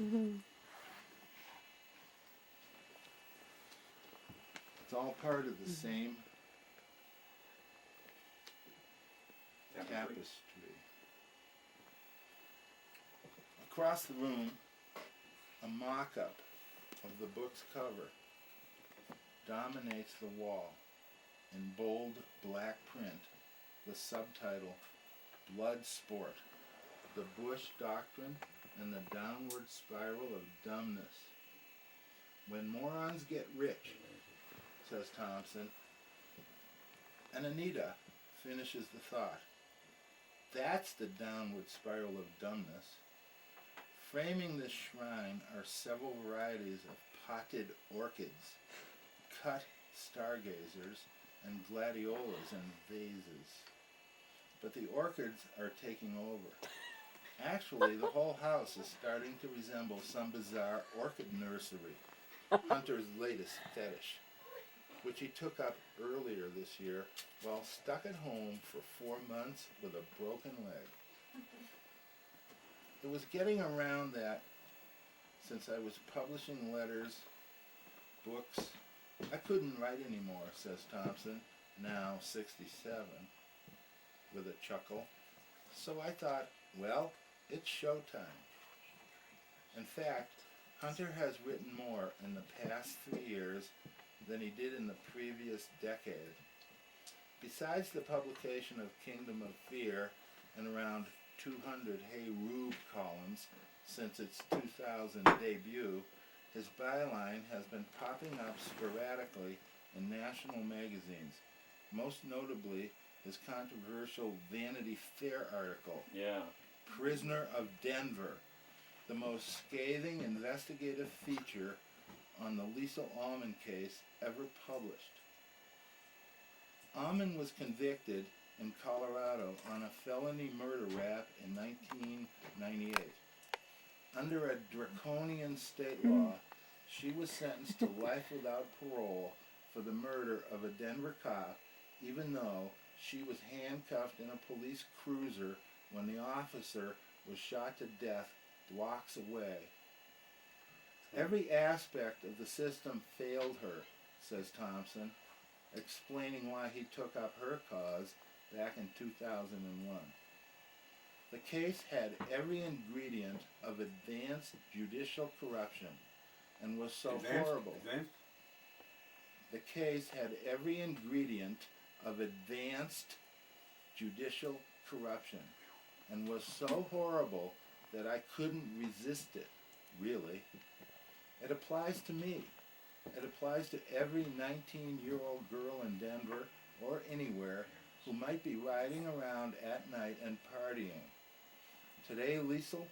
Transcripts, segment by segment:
It's all part of the same tapestry. Across the room, a mock-up of the book's cover dominates the wall in bold black print, the subtitle, Blood Sport, the Bush Doctrine and the Downward Spiral of Dumbness. When morons get rich, says Thompson, and Anita finishes the thought. That's the downward spiral of dumbness. Framing this shrine are several varieties of potted orchids, cut stargazers, and gladiolas in vases. But the orchids are taking over. Actually, the whole house is starting to resemble some bizarre orchid nursery, Hunter's latest fetish, which he took up earlier this year while stuck at home for 4 months with a broken leg. It was getting around that, since I was publishing letters, books, I couldn't write anymore, says Thompson, now 67, with a chuckle. So I thought, well, it's showtime. In fact, Hunter has written more in the past 3 years than he did in the previous decade. Besides the publication of Kingdom of Fear and around 200 Hey Rube columns since its 2000 debut, his byline has been popping up sporadically in national magazines, most notably his controversial Vanity Fair article, Prisoner of Denver, the most scathing investigative feature on the Lisl Auman case ever published. Auman was convicted in Colorado on a felony murder rap in 1998. Under a draconian state law, she was sentenced to life without parole for the murder of a Denver cop, even though she was handcuffed in a police cruiser when the officer was shot to death blocks away. Every aspect of the system failed her, says Thompson, explaining why he took up her cause back in 2001. The case had every ingredient of advanced judicial corruption and was so horrible. The case had every ingredient of advanced judicial corruption and was so horrible that I couldn't resist it, really. It applies to me. It applies to every 19-year-old girl in Denver or anywhere who might be riding around at night and partying. Today, Lisl,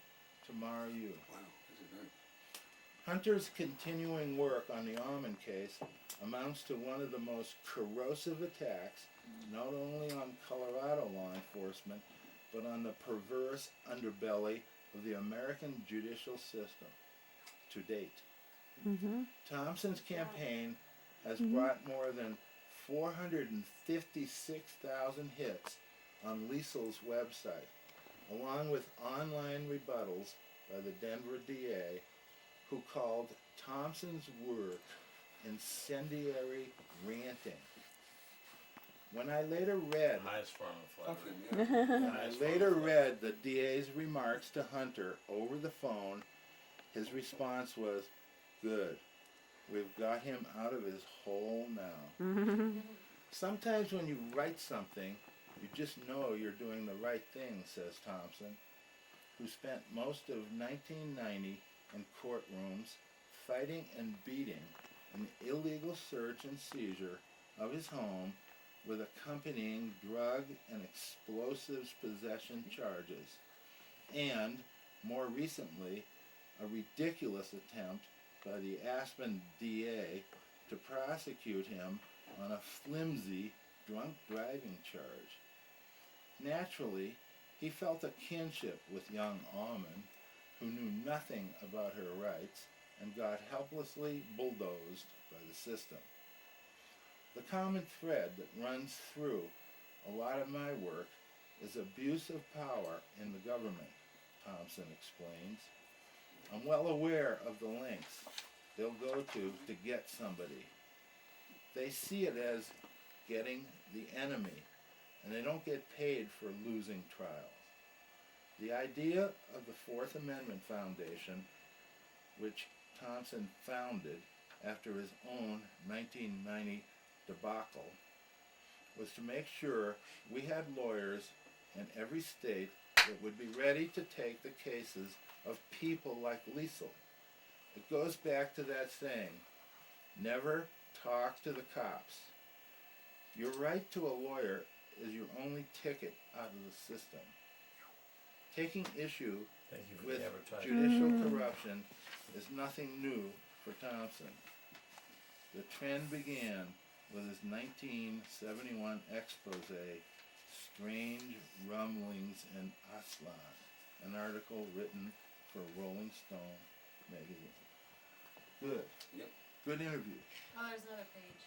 tomorrow you. Wow, this is nice. Hunter's continuing work on the Auman case amounts to one of the most corrosive attacks, not only on Colorado law enforcement, but on the perverse underbelly of the American judicial system to date. Thompson's campaign has brought more than 456,000 hits on Lisl's website, along with online rebuttals by the Denver DA, who called Thompson's work incendiary ranting. When I later read the DA's remarks to Hunter over the phone, his response was, "Good. We've got him out of his hole now." Sometimes when you write something, you just know you're doing the right thing, says Thompson, who spent most of 1990 in courtrooms fighting and beating an illegal search and seizure of his home with accompanying drug and explosives possession charges, and, more recently, a ridiculous attempt by the Aspen DA to prosecute him on a flimsy drunk driving charge. Naturally, he felt a kinship with young Auman, who knew nothing about her rights and got helplessly bulldozed by the system. The common thread that runs through a lot of my work is abuse of power in the government, Thompson explains. I'm well aware of the lengths they'll go to get somebody. They see it as getting the enemy, and they don't get paid for losing trials. The idea of the Fourth Amendment Foundation, which Thompson founded after his own 1990 debacle, was to make sure we had lawyers in every state that would be ready to take the cases of people like Lisl. It goes back to that saying, never talk to the cops. Your right to a lawyer is your only ticket out of the system. Taking issue Thank you for with the advertising. judicial corruption is nothing new for Thompson. The trend began with his 1971 expose, Strange Rumblings in Aslan, an article written for Rolling Stone magazine. Good. Yep. Good interview. Oh, there's another page.